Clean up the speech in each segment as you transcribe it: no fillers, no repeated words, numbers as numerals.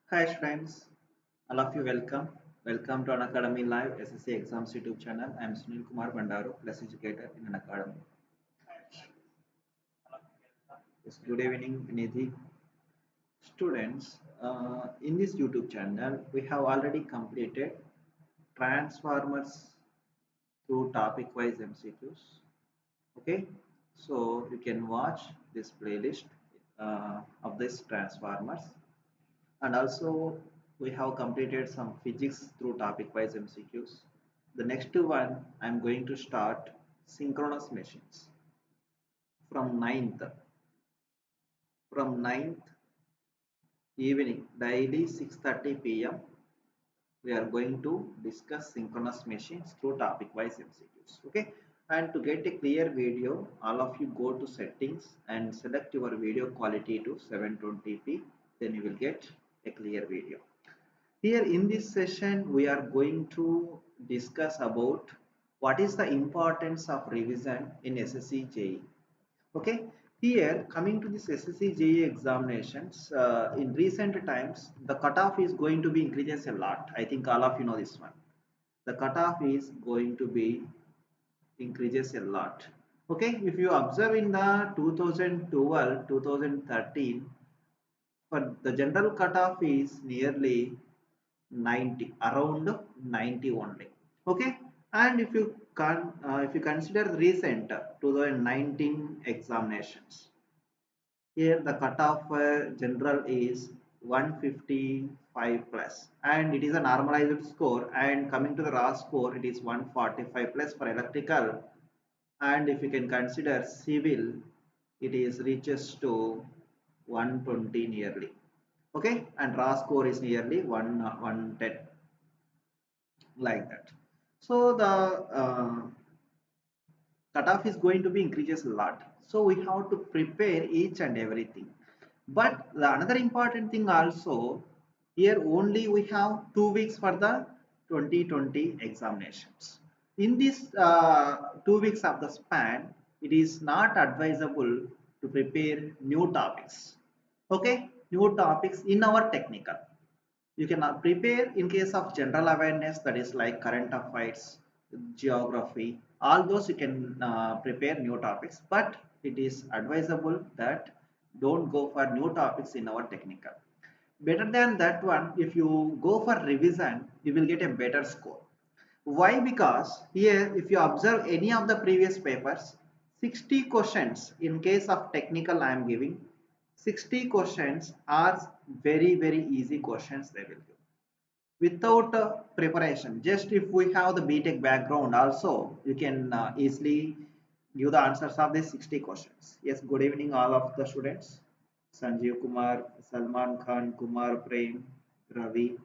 Hi friends, all of you welcome. Welcome to Unacademy Live SSC Exams YouTube channel. I am Suneel Kumar Bandaro, plus educator in Unacademy. Yes, good evening, Nidhi. Students, in this YouTube channel, we have already completed transformers through topic-wise MCQs. Okay, so you can watch this playlist of this transformers. And also we have completed some physics through topic wise MCQs. The next one I'm going to start synchronous machines from ninth evening daily 6:30 p.m. we are going to discuss synchronous machines through topic wise MCQs. Okay, and to get a clear video, all of you go to settings and select your video quality to 720p. Then you will get a clear video. Here in this session, we are going to discuss about what is the importance of revision in SSC JE. Okay, here coming to this SSC JE examinations, in recent times, the cutoff is going to be increases a lot. I think all of you know this one. The cutoff is going to be increases a lot. Okay, if you observe in the 2012, 2013, for the general cutoff is nearly 90, around 90 only. Okay, and if you consider the recent 2019 examinations, here the cutoff general is 155 plus, and it is a normalized score, and coming to the raw score it is 145 plus for electrical, and if you can consider civil, it is reaches to 120 nearly. Okay, and raw score is nearly 110, like that. So the cutoff is going to be increases a lot, so we have to prepare each and everything. But the another important thing also, here only we have 2 weeks for the 2020 examinations. In this 2 weeks of the span, it is not advisable to prepare new topics. Okay, new topics in our technical. You can prepare in case of general awareness, that is like current affairs, geography, all those you can prepare new topics, but it is advisable that don't go for new topics in our technical. Better than that one, if you go for revision, you will get a better score. Why? Because here if you observe any of the previous papers, 60 questions in case of technical I am giving, 60 questions are very easy questions they will give without preparation. Just if we have the BTech background also, you can easily give the answers of these 60 questions. Yes, good evening all of the students. Sanjeev Kumar, Salman Khan, Kumar, Prem, Ravi,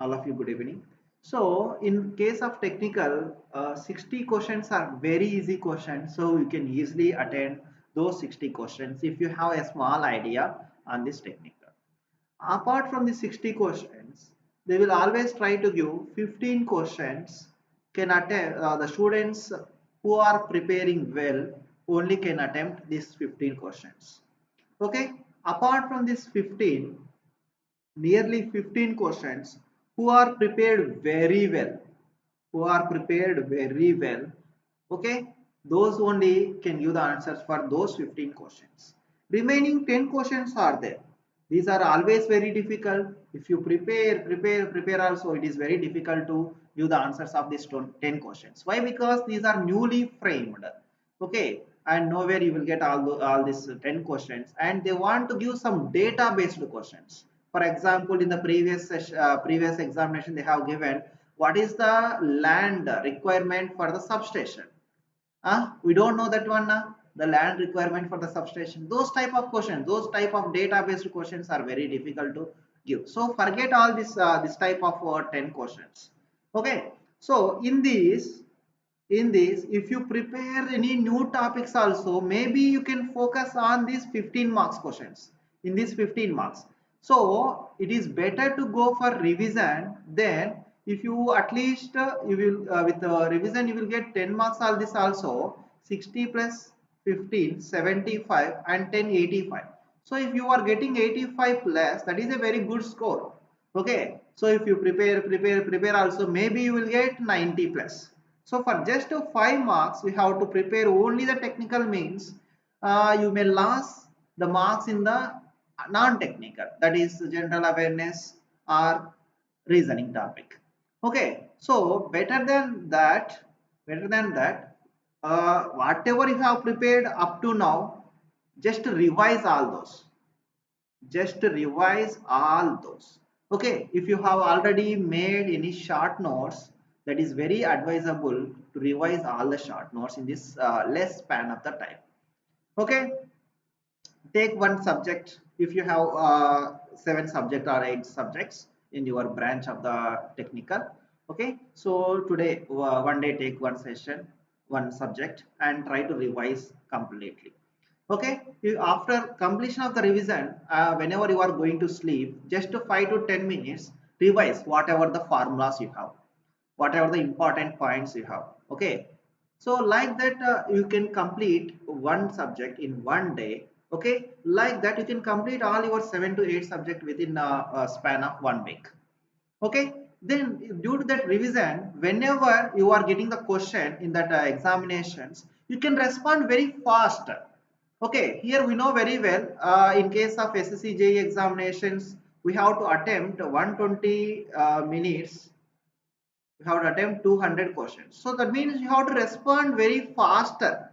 all of you good evening. So in case of technical, 60 questions are very easy questions, so you can easily attend those 60 questions if you have a small idea on this technical. Apart from the 60 questions, they will always try to give 15 questions. Can attempt the students who are preparing well only can attempt these 15 questions. Okay, apart from this 15, nearly 15 questions, who are prepared very well, okay, those only can give the answers for those 15 questions. Remaining 10 questions are there. These are always very difficult. If you prepare also, it is very difficult to give the answers of these 10 questions. Why? Because these are newly framed. Okay, and nowhere you will get all these 10 questions, and they want to give some data based questions. For example, in the previous examination, they have given what is the land requirement for the substation. We don't know that one. The land requirement for the substation. Those type of questions, those type of data based questions are very difficult to give. So forget all this type of 10 questions. Okay. So in this, if you prepare any new topics also, maybe you can focus on these 15 marks questions in these 15 marks. So it is better to go for revision. Then if you at least you will with revision you will get 10 marks all this also, 60 plus 15 75 and 10 85. So if you are getting 85 plus, that is a very good score. Okay, so if you prepare also, maybe you will get 90 plus. So for just 5 marks, you have to prepare only the technical means. You may lose the marks in the non-technical, that is general awareness or reasoning topic. Okay, so better than that, whatever you have prepared up to now, just revise all those. Just revise all those. Okay, if you have already made any short notes, that is very advisable to revise all the short notes in this less span of the time. Okay, take one subject. If you have 7 subjects or 8 subjects in your branch of the technical, okay, so today one day take one session, one subject, and try to revise completely. Okay, after completion of the revision, whenever you are going to sleep, just 5 to 10 minutes revise whatever the formulas you have, whatever the important points you have. Okay, so like that you can complete one subject in one day. Okay, like that you can complete all your 7 to 8 subject within a span of 1 week. Okay, then due to that revision, whenever you are getting the question in that examinations, you can respond very fast. Okay, here we know very well, in case of SSC JE examinations, we have to attempt 120 minutes, you have to attempt 200 questions. So that means you have to respond very faster.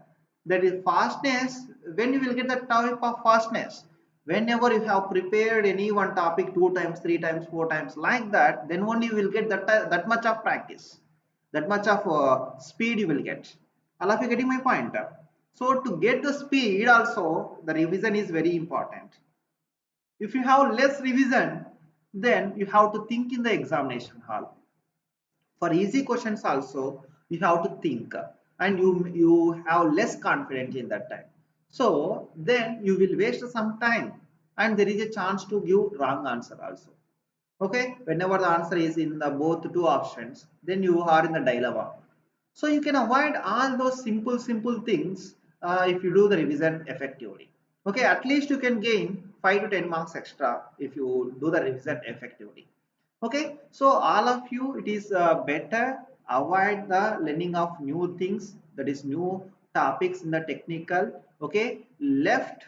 That is fastness. When you will get the type of fastness, whenever you have prepared any one topic 2 times, 3 times, 4 times like that, then only you will get that much of practice, that much of speed you will get. All of you getting my point? So to get the speed also, the revision is very important. If you have less revision, then you have to think in the examination hall. For easy questions also, you have to think, and you have less confidence in that time. So then you will waste some time, and there is a chance to give wrong answer also. Okay, whenever the answer is in the both two options, then you are in the dilemma. So you can avoid all those simple things if you do the revision effectively. Okay, at least you can gain 5 to 10 marks extra if you do the revision effectively. Okay, so all of you, it is better avoid the learning of new things, that is new topics in the technical. Okay, left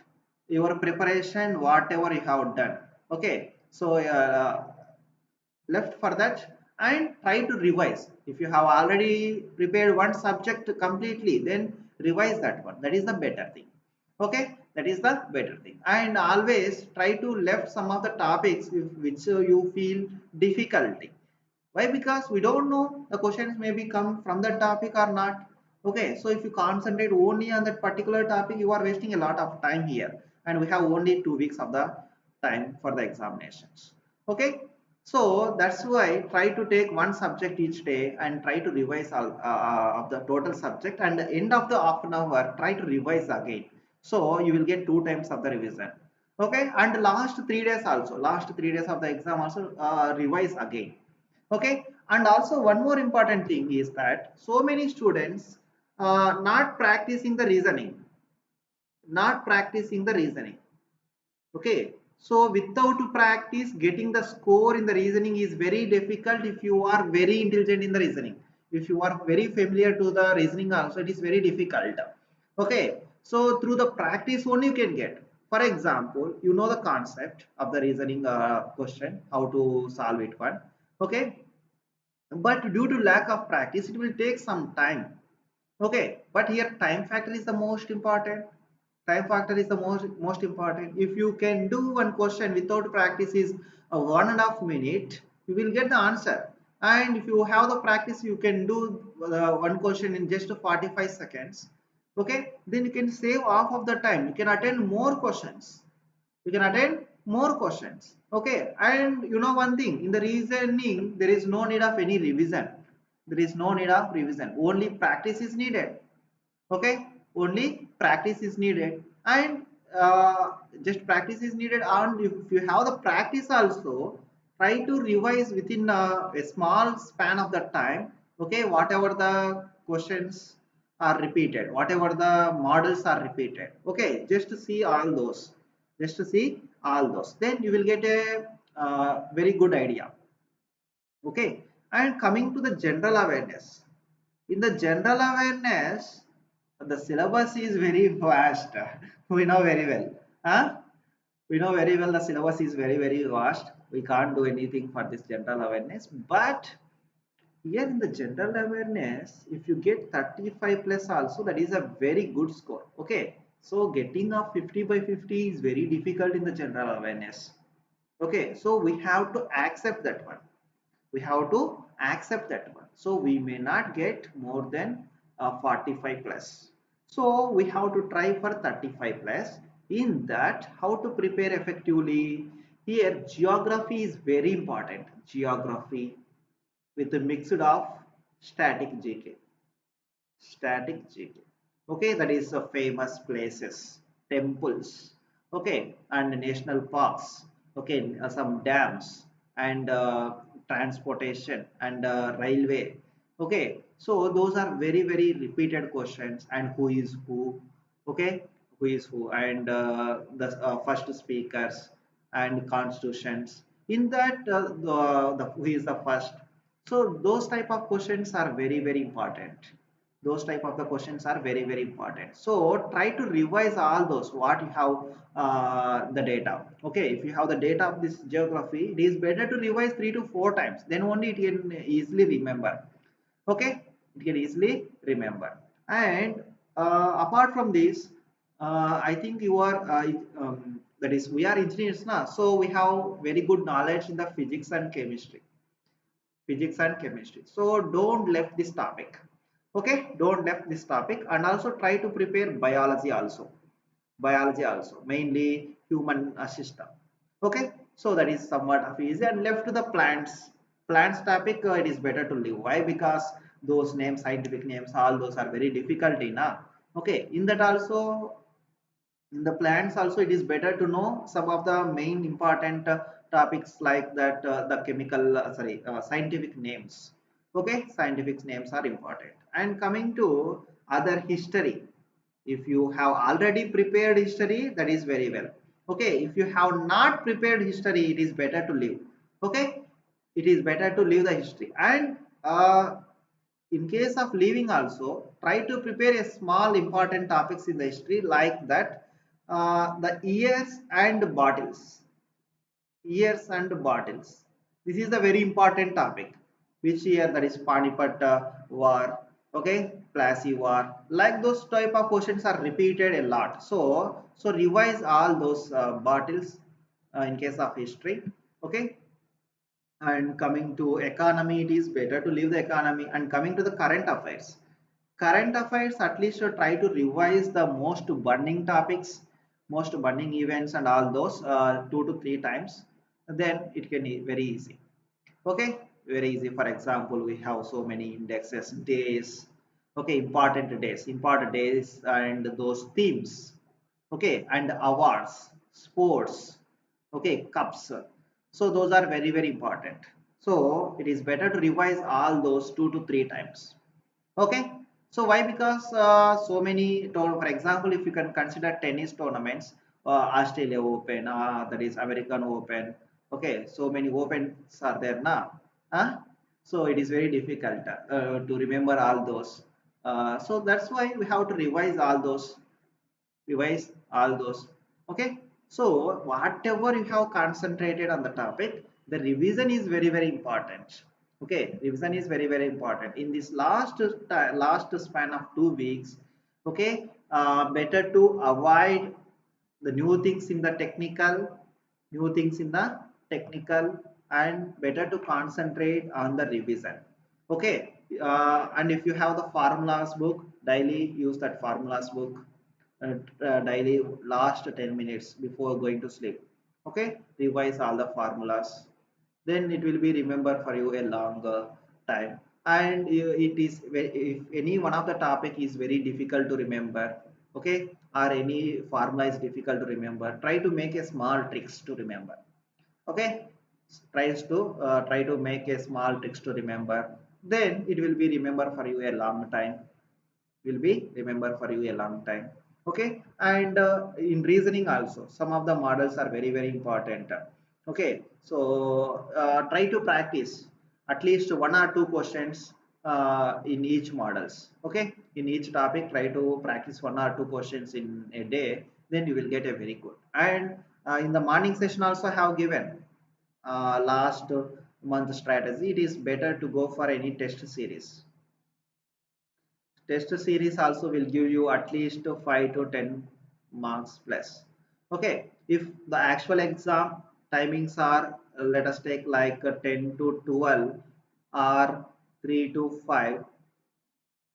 your preparation whatever you have done. Okay, so left for that, and try to revise. If you have already prepared one subject completely, then revise that one. That is the better thing. Okay, that is the better thing. And always try to left some of the topics which you feel difficulty. Why? Because we don't know the questions maybe come from that topic or not. Okay, so if you concentrate only on that particular topic, you are wasting a lot of time here, and we have only 2 weeks of the time for the examinations. Okay, so that's why try to take one subject each day and try to revise all of the total subject, and the end of the half an hour try to revise again. So you will get 2 times of the revision. Okay, and last 3 days also, last 3 days of the exam also revise again. Okay, and also one more important thing is that so many students not practicing the reasoning, not practicing the reasoning. Okay, so without practice, getting the score in the reasoning is very difficult. If you are very intelligent in the reasoning, if you are very familiar to the reasoning also, it is very difficult. Okay, so through the practice only you can get. For example, you know the concept of the reasoning question, how to solve it one. Okay, but due to lack of practice, it will take some time. Okay, but here time factor is the most important. Time factor is the most important. If you can do one question without practice is a 1.5 minute, you will get the answer. And if you have the practice, you can do one question in just 45 seconds. Okay, then you can save half of the time, you can attend more questions, you can attend more questions. Okay, and you know one thing, in the reasoning there is no need of any revision, there is no need of revision, only practice is needed. Okay, only practice is needed, and just practice is needed. And if you have the practice also, try to revise within a small span of the time. Okay, whatever the questions are repeated, whatever the models are repeated, okay, just to see all those. Just to see all those, then you will get a very good idea. Okay, and coming to the general awareness. In the general awareness, the syllabus is very vast. We know very well. Huh? We know very well the syllabus is very vast. We can't do anything for this general awareness. But here in the general awareness, if you get 35 plus also, that is a very good score. Okay. So getting a 50 by 50 is very difficult in the general awareness. Okay. So we have to accept that one. We have to accept that one. So we may not get more than 45 plus. So we have to try for 35 plus. In that, how to prepare effectively? Here, geography is very important. Geography with a mix of static GK. Static GK. Okay, that is famous places, temples, okay, and national parks, okay, some dams and transportation and railway. Okay, so those are very repeated questions, and who is who, okay, who is who, and the first speakers and constitutions. In that, the who is the first. So those type of questions are very important. Those type of the questions are very important. So try to revise all those what you have the data. Okay, if you have the data of this geography, it is better to revise 3 to 4 times, then only it can easily remember. Okay, it can easily remember. And apart from this, I think you are that is we are engineers now, so we have very good knowledge in the physics and chemistry. So don't left this topic. Okay, don't left this topic, and also try to prepare biology also, mainly human system. Okay, so that is somewhat of easy, and left to the plants topic, it is better to leave. Why? Because those names, scientific names, all those are very difficult enough. Okay, in that also, in the plants also, it is better to know some of the main important topics like that, the chemical sorry scientific names. Okay, scientific names are important. And coming to other history, if you have already prepared history, that is very well. Okay, if you have not prepared history, it is better to leave. Okay, it is better to leave the history. And in case of leaving also, try to prepare a small important topics in the history like that, the years and bottles. This is a very important topic. Which year? That is Panipat war. Okay, Plassey war. Like those type of questions are repeated a lot. So revise all those bottles in case of history. Okay, and coming to economy, it is better to leave the economy. And coming to the current affairs, at least try to revise the most burning topics, most burning events and all those 2 to 3 times, then it can be very easy. Okay, very easy. For example, we have so many indexes, days. Okay, important days and those themes. Okay, and awards, sports, okay, cups. So those are very important. So it is better to revise all those 2 to 3 times. Okay, so why? Because so many for example, if you can consider tennis tournaments, Australia Open, that is American Open. Okay, so many opens are there now. So it is very difficult to remember all those. So that's why we have to revise all those. Okay, so whatever you have concentrated on the topic, the revision is very important. Okay, revision is very important in this last span of 2 weeks. Okay, better to avoid the new things in the technical, and better to concentrate on the revision. Okay, and if you have the formulas book, daily use that formulas book daily, last 10 minutes before going to sleep. Okay, revise all the formulas, then it will be remember for you a longer time. And it is if any one of the topic is very difficult to remember, okay, or any formula is difficult to remember, try to make a small tricks to remember. Okay, try to make a small tricks to remember, then it will be remember for you a long time, will be remember for you a long time. Okay, and in reasoning also some of the models are very very important. Okay, so try to practice at least one or two questions in each models. Okay, in each topic try to practice one or two questions in a day, then you will get a very good. And in the morning session also have given last month strategy. It is better to go for any test series. Test series also will give you at least 5 to 10 marks plus. Okay, if the actual exam timings are let us take like 10 to 12 or 3 to 5,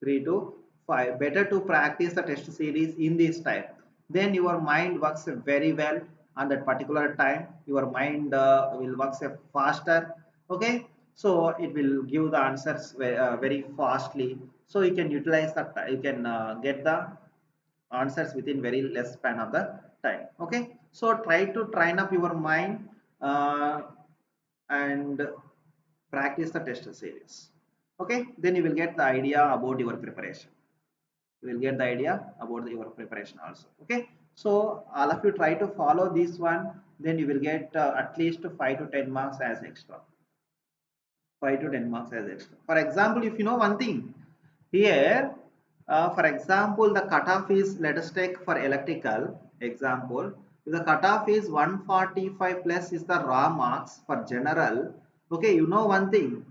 3 to 5, better to practice the test series in this time, then your mind works very well on that particular time. Your mind will work faster. Okay, so it will give the answers very fastly, so you can utilize that, you can get the answers within very less span of the time. Okay, so try to train up your mind and practice the test series. Okay, then you will get the idea about your preparation. You will get the idea about your preparation also. Okay, so all of you try to follow this one, then you will get at least 5 to 10 marks as extra. 5 to 10 marks as extra. For example, if you know one thing here, for example, the cutoff is, let us take for electrical example, if the cutoff is 145 plus is the raw marks for general. Okay, you know one thing,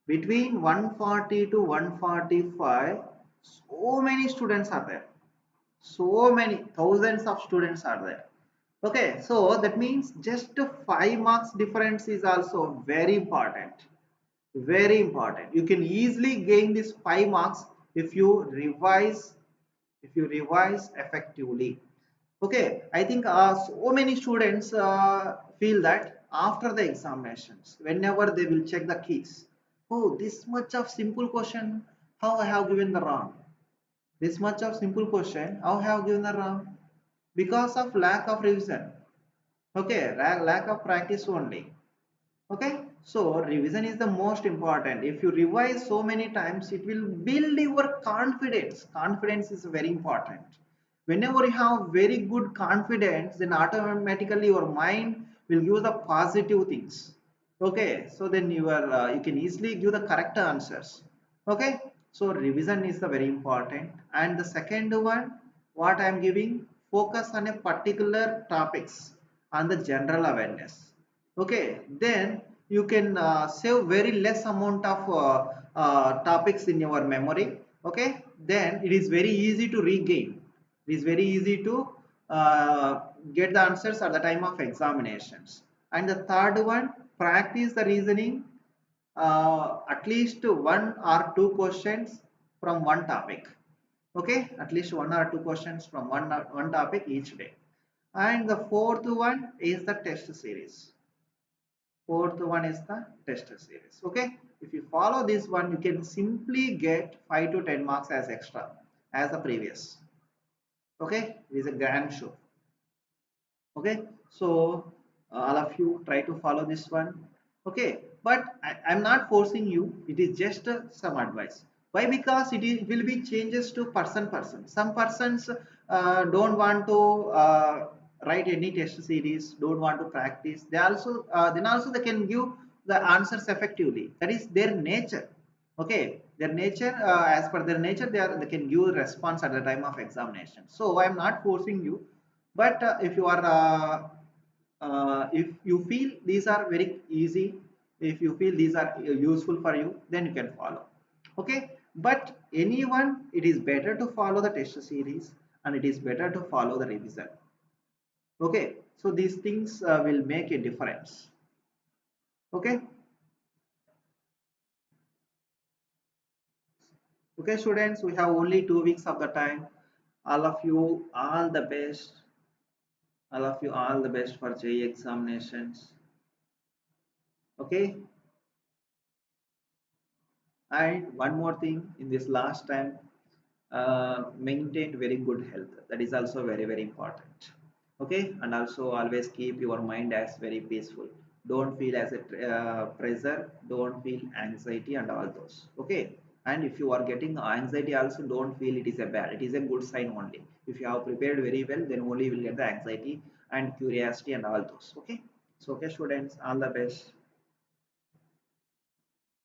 between 140 to 145 so many students are there, so many thousands of students are there. Okay, so that means just 5 marks difference is also very important, very important. You can easily gain this 5 marks if you revise, if you revise effectively. Okay, I think so many students feel that after the examinations, whenever they will check the keys, oh, this much of simple question, how I have given the wrong. This much of simple question, how I have given the wrong? Because of lack of revision. Okay, lack of practice only. Okay, so revision is the most important. If you revise so many times, it will build your confidence. Confidence is very important. Whenever you have very good confidence, then automatically your mind will give the positive things. Okay, so then you can easily give the correct answers. Okay, so revision is the very important. And the second one, what I am giving, focus on a particular topics on the general awareness. Okay, then you can save very less amount of topics in your memory. Okay, then it is very easy to regain, it is very easy to get the answers at the time of examinations. And the third one, practice the reasoning at least one or two questions from one topic. Okay, at least one or two questions from one topic each day. And the fourth one is the test series. Fourth one is the test series. Okay, if you follow this one, you can simply get 5 to 10 marks as extra as the previous. Okay, it is a grand show. Okay, so all of you try to follow this one. Okay, but I'm not forcing you, it is just some advice. Why? Because it will be changes to person. Some persons don't want to write any test series, don't want to practice. They also then also they can give the answers effectively, that is their nature. Okay, their nature, as per their nature, they can give response at the time of examination. So I'm not forcing you, but if you are if you feel these are very easy, if you feel these are useful for you, then you can follow. Okay, but anyone, it is better to follow the test series and it is better to follow the revision. Okay, so these things will make a difference. Okay, okay students, we have only 2 weeks of the time. All of you, all the best. All of you, all the best for JE examinations. Okay, and one more thing, in this last time, maintain very good health, that is also very very important. Okay, and also always keep your mind as very peaceful, don't feel as a pressure, don't feel anxiety and all those. Okay, And if you are getting anxiety also, don't feel it is a bad, it is a good sign only. If you have prepared very well, then only you will get the anxiety and curiosity and all those. Okay, so okay students, all the best.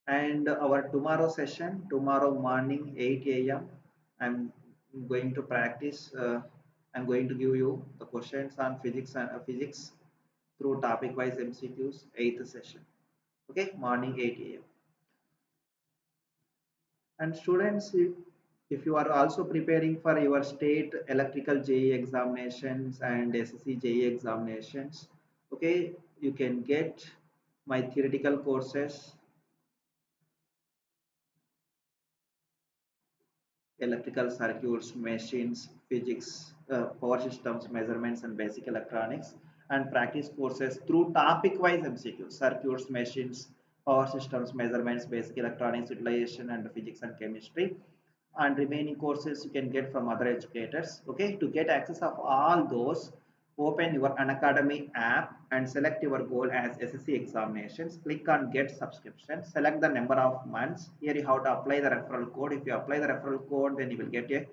And our tomorrow session, tomorrow morning 8 a.m, I'm going to practice, I'm going to give you the questions on physics and physics through topic wise MCQs, 8th session. Okay, morning 8 a.m. And students, if you are also preparing for your state electrical JE examinations and SSC JE examinations, okay, you can get my theoretical courses, electrical circuits, machines, physics, power systems, measurements, and basic electronics, and practice courses through topic-wise MCQs, circuits, machines, power systems, measurements, basic electronics, utilization, and physics and chemistry. And remaining courses you can get from other educators. Okay, to get access of all those, open your Unacademy app and select your goal as SSC examinations. Click on get subscription, select the number of months. Here you have to apply the referral code. If you apply the referral code, then you will get a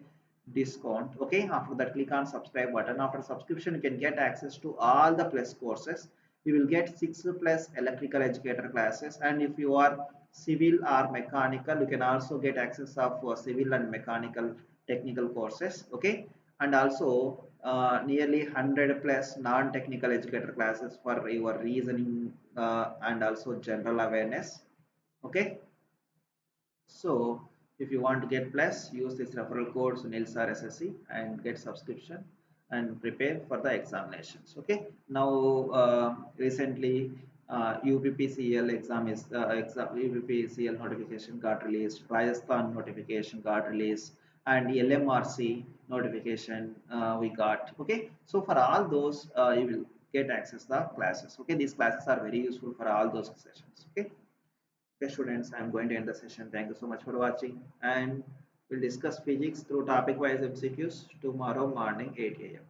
discount. Okay, after that click on subscribe button. After subscription you can get access to all the plus courses. You will get 6 plus electrical educator classes, and if you are civil or mechanical, you can also get access of civil and mechanical technical courses. Okay, and also nearly 100 plus non-technical educator classes for your reasoning and also general awareness. Okay, so if you want to get plus, use this referral code Suneel Sir SSC and get subscription and prepare for the examinations. Okay. Now recently UPPCL exam is UPPCL notification got released, Rajasthan notification got released, and LMRC notification we got. Okay. So for all those you will get access the classes. Okay. These classes are very useful for all those sessions. Okay. Okay, students, I'm going to end the session. Thank you so much for watching, and we'll discuss physics through topic wise MCQs tomorrow morning 8 a.m.